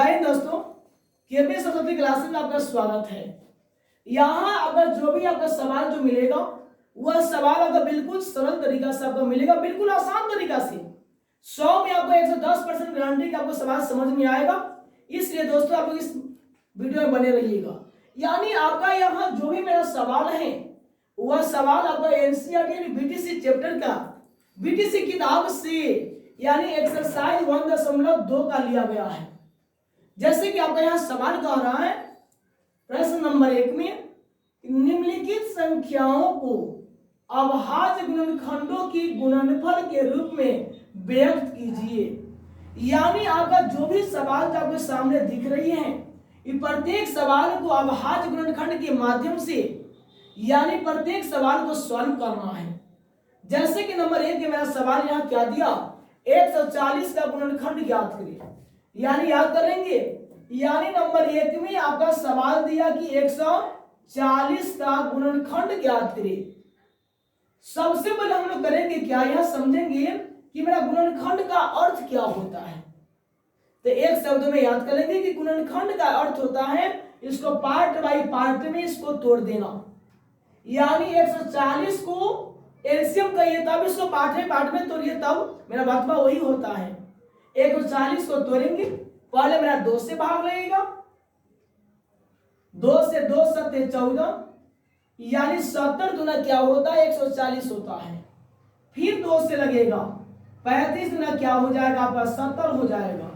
जय हिंद दोस्तों, KP Saraswati classes में आपका स्वागत है। यहाँ अगर जो भी आपका सवाल जो मिलेगा वह सवाल आपका बिल्कुल सरल तरीका से आपको मिलेगा, बिल्कुल आसान तरीका से। 100 में आपको 110% गारंटी कि आपको सवाल समझ में आएगा। इसलिए दोस्तों आप लोग इस वीडियो में बने रहिएगा। यानी आपका यहाँ जो भी मेरा सवाल है वह सवाल आपका एनसीईआरटी बीटीसी चैप्टर का बीटीसी किताब से यानी एक्सरसाइज 1.2 का लिया गया है। जैसे कि आपका यहाँ सवाल कह रहा है प्रश्न नंबर 1 में निम्नलिखित संख्याओं को अभाज्य गुणनखंडों की गुणनफल के रूप में व्यक्त कीजिए। यानी आपका जो भी सवाल जो आपके सामने दिख रही है ये प्रत्येक सवाल को अभाज्य गुणनखंड के माध्यम से यानी प्रत्येक सवाल को सॉल्व करना है। जैसे कि नंबर 1 के मेरा सवाल यहाँ क्या दिया, 140 का गुणनखंड ज्ञात करिए। यानी याद करेंगे, यानी नंबर 1 में आपका सवाल दिया कि 140 का गुणनखंड ज्ञात करिए। सबसे पहले हम लोग करेंगे क्या, यह समझेंगे कि मेरा गुणनखंड का अर्थ क्या होता है। तो एक शब्द में याद करेंगे कि गुणनखंड का अर्थ होता है इसको पार्ट बाय पार्ट में इसको तोड़ देना। यानी 140 को एलसीएम कहिए तब इसको पार्ट में तोड़िए तब मेरा मतलब वही होता है। 140 को तोड़ेंगे, पहले मेरा 2 से भाग लगेगा, 2 से 2 सत्ते 14 यानी 70 गुना क्या होता है 140 होता है। फिर 2 से लगेगा 35 गुना क्या हो जाएगा आपका 70 हो जाएगा।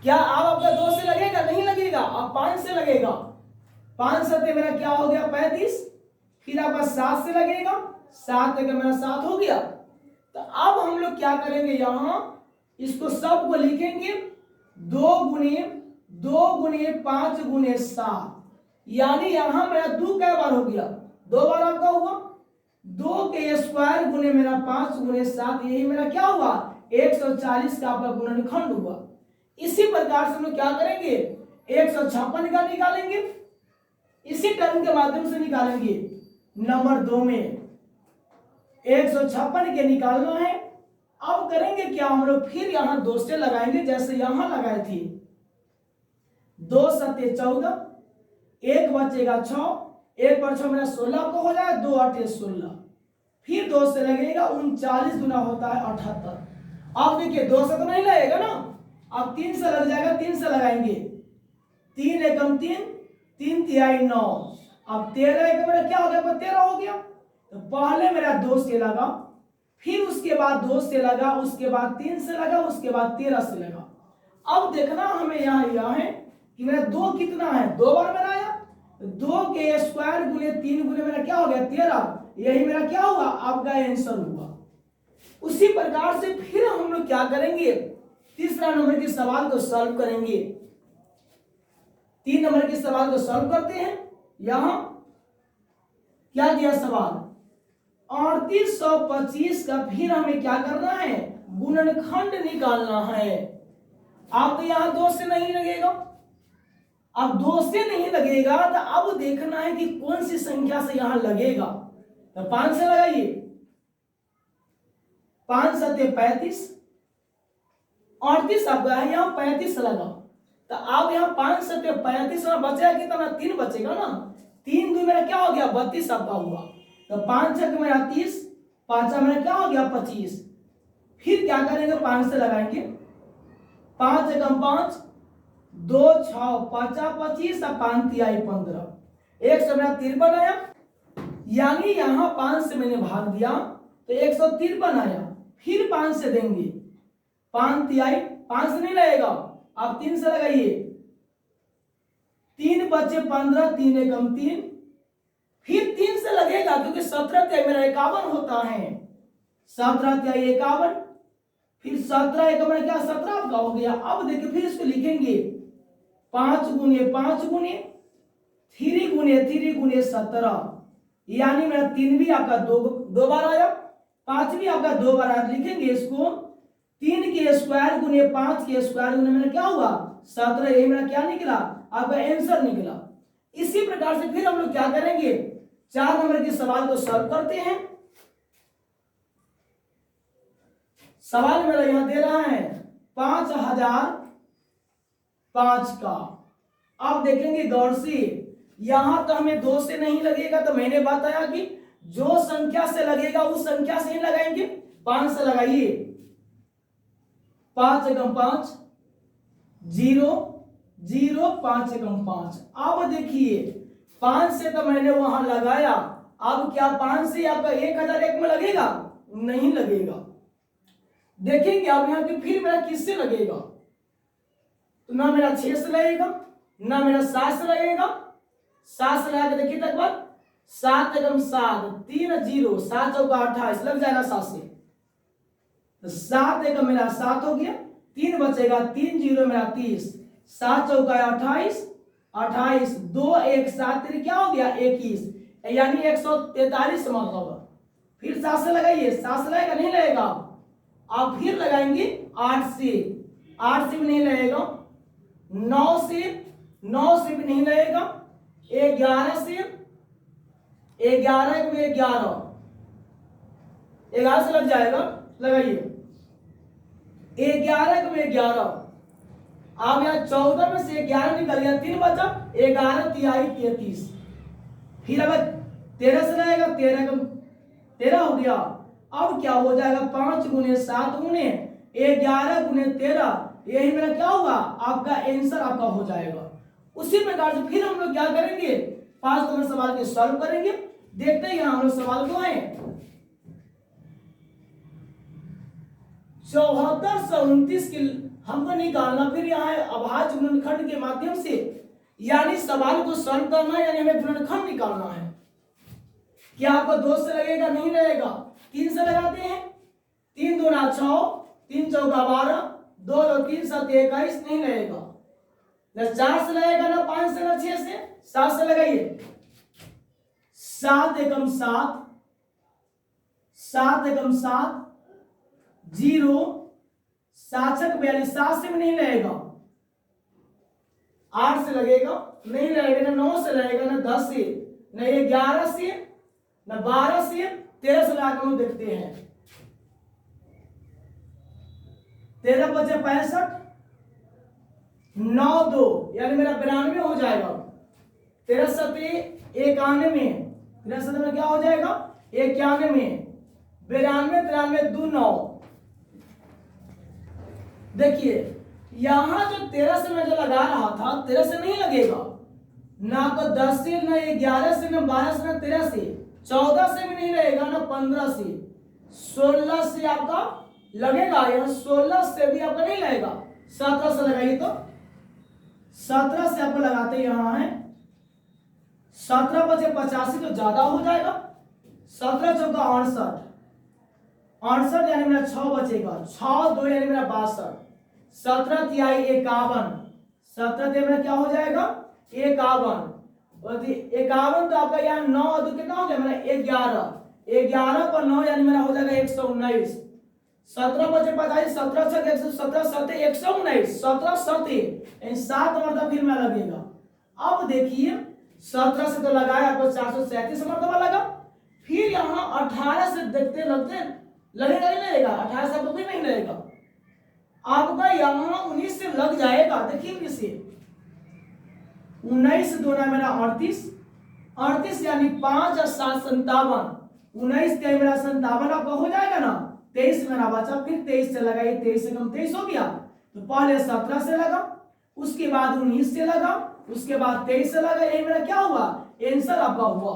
क्या अब आपका 2 से लगेगा, नहीं लगेगा, अब 5 से लगेगा। 5 सत्ते मेरा क्या हो गया 35, फिर आपका 7 से लगेगा, 7 का मेरा 7 हो गया। तो अब हम लोग क्या करेंगे, यहाँ इसको सब को लिखेंगे 2 गुने 5 गुने 7 यानी यहाँ मेरा 2 कै बार हो गया, 2 बार आपका हुआ। 2 के स्क्वायर गुने मेरा 5 गुने 7 यही मेरा क्या हुआ 140 का आपका गुणनखंड हुआ। इसी प्रकार से हम लोग क्या करेंगे 156 का निकालेंगे, इसी टर्म के माध्यम से निकालेंगे। नंबर 2 में 156 के निकालना है। अब करेंगे क्या हम लोग, फिर यहाँ 2 से लगाएंगे जैसे यहाँ लगाए थे। 2 सत्ते 14, 1 बचेगा 6, 1 पर 6 मेरा 16 को हो जाए, 2 8 16, फिर 2 से लगेगा 39 गुना होता है 78। अब देखिए 2 से तो नहीं लगेगा ना, अब 3 से लग जाएगा, 3 से लगाएंगे, 3 एकम 3, 3 तिहाई 9, अब 13 एक मेरा क्या हो गया 13 हो गया। तो पहले मेरा 2 से लगा, फिर उसके बाद 2 से लगा, उसके बाद 3 से लगा, उसके बाद 13 से लगा। अब देखना हमें यहाँ यह है कि मेरा 2 कितना है, 2 बार मेरा आया। 2 के स्क्वायर गुने 3 गुने मेरा क्या हो गया 13, यही मेरा क्या हुआ आपका आंसर हुआ। उसी प्रकार से फिर हम लोग क्या करेंगे, तीसरा नंबर के सवाल को सॉल्व करेंगे। 3 नंबर के सवाल को सॉल्व करते हैं। यहाँ क्या दिया सवाल 3825 का फिर हमें क्या करना है गुणनखंड निकालना है। अब तो यहाँ 2 से नहीं लगेगा, अब 2 से नहीं लगेगा तो अब देखना है कि कौन सी संख्या से यहाँ लगेगा। तो 5 से लगाइए, 5 सत्ते 35, 38 आपका है, यहाँ 35 लगा। तो अब यहाँ 5 सत्ते 35 बचेगा कितना 3 बचेगा ना, 3 2 मेरा क्या हो गया 32 आपका हुआ। तो 5 छक मेरा 30, 5 मेरा क्या हो गया 25। फिर क्या करेंगे 5 से लगाएंगे, 5 एकम 5, 2 6 5 25 और 5 तिहाई 15, 1 से मेरा 53 आया। यानी यहाँ 5 से मैंने भाग दिया तो 153 आया। फिर 5 से देंगे, 5 तिहाई 5 से नहीं लगेगा, आप 3 से लगाइए, 3 बचे 15, 3 एकम 3, फिर 3 से लगेगा क्योंकि 17 तिहाई मेरा 51 होता है, 17 तिहाई 51, फिर 17 एकम मेरा क्या 17 आपका हो गया। अब देखिए फिर इसको लिखेंगे 5 गुने 5 गुने 3 गुने 3 गुने 17 यानी मेरा 3 भी आपका 2 बार आया, 5 भी आपका 2 बार आया। लिखेंगे इसको 3 के स्क्वायर गुने 5 के स्क्वायर गुने मेरा क्या हुआ 17, यही मेरा क्या निकला आपका आंसर निकला। इसी प्रकार से फिर हम लोग क्या करेंगे 4 नंबर के सवाल को सॉल्व करते हैं। सवाल मेरा यहां दे रहा है 5000 5 का। अब देखेंगे गौर से, यहां तो हमें 2 से नहीं लगेगा, तो मैंने बताया कि जो संख्या से लगेगा उस संख्या से ही लगाएंगे। 5 से लगाइए, 5 एकम 5, 0 0, 5 एकम 5। अब देखिए 5 से तो मैंने वहां लगाया, अब क्या 5 से आपका 1001 में लगेगा? नहीं लगेगा। देखेंगे अब यहाँ की फिर मेरा किससे लगेगा, तो ना मेरा 6 से लगेगा, ना मेरा 7 से लगेगा। 7 से लगा के देखिए तक बार, 7 एकम 7, 3 0, 7 चौका 28 लग जाएगा 7 से। तो 7 एकम मेरा 7 हो गया, 3 बचेगा, 3 0 मेरा 30, 7 चौका 28, 28 2 1 7 3 क्या हो गया 21, यानी 143 मतलब। फिर 7 से लगाइए, 7 से लगेगा नहीं लगेगा? आप फिर लगाएंगे 8 से, 8 से भी नहीं लगेगा, 9 से, 9 से भी नहीं लगेगा, 11 से, 11 में 11, 11 से लग जाएगा, लगाइए 11 में 11। अब यहाँ 14 में से 11 निकल गया, 3 बचा, 11 तिहाई 33। फिर अब 13 से लगेगा, 13 हो गया। अब क्या हो जाएगा, 5 गुने 7 गुने 11 गुने 13, यही मेरा क्या होगा आपका आंसर आपका हो जाएगा। उसी प्रकार से फिर हम लोग क्या करेंगे, 5 नंबर सवाल के सॉल्व करेंगे। देखते हैं यहां हम लोग सवाल को आए 7429 के हमको निकालना, फिर यहाँ है अभाज्य गुणनखंड के माध्यम से, यानी सवाल को सॉल्व करना, यानी हमें गुणनखंड निकालना है। क्या आपको 2 से लगेगा? नहीं लगेगा। 3 से लगाते हैं, 3 दूना 6, 3 चौका 12, 2 2 3 7 21 नहीं लगेगा। न 4 से लगेगा, ना 5 से, ना 6 से। 7 से लगाइए, 7 एकम 7, 7 एकम 7, 0 7 42, 7 से भी नहीं लगेगा। 8 से लगेगा नहीं लगेगा, ना 9 से लगेगा, ना 10 से, ना 11 से, ना 12 से, 13 से लगाकर हम देखते हैं। 13 बचे 65, 9 2 यानी मेरा 92 हो जाएगा। 13 7 91, 13 7 में क्या हो जाएगा 91, 92 93 2 9। देखिए यहां जो 13 से मैं जो लगा रहा था, 13 से नहीं लगेगा, ना तो 10 से, ना 11 से, ना 12 से, ना 13 से, 14 से भी नहीं लगेगा, ना 15 से, 16 से आपका लगेगा। यहाँ 16 से भी आपका नहीं लगेगा। 17 से लगाइए, तो 17 से आपको लगाते यहाँ है 17 बचे 85, तो ज्यादा हो जाएगा। 17 चौका 68, 68 यानी मेरा 6 बचेगा, 6 2 यानी मेरा 62, 17 तिहाई 51, 17 तिहाई मेरा क्या हो जाएगा 51, 51 तो आपका यहाँ 9 2 कितना हो गया मेरा 11, 11 पर 9 यानी मेरा हो जाएगा 119। 17 बचे 45, 17 छक 117, 7 119, 17 7 7 मरतबा फिर में लगेगा। अब देखिए 17 से तो लगाया आपको 437 मरतबा लगा, फिर यहाँ 18 से देखते लगते लगेगा ही लगेगा, 18 से तो भी नहीं लगेगा। आपका यहाँ 19 से लग जाएगा। देखिए किसे 19 दूना मेरा 38, 38 यानी 5 और 7 57, 19 का मेरा 57 आपका हो जाएगा ना। 23 मेरा बचा, फिर 23 से लगाइए, 23 से कम 23 हो गया, तो पहले 17 से लगा, उसके बाद 19 से लगा, उसके बाद 23 से लगा, ये मेरा क्या हुआ आंसर आपका हुआ।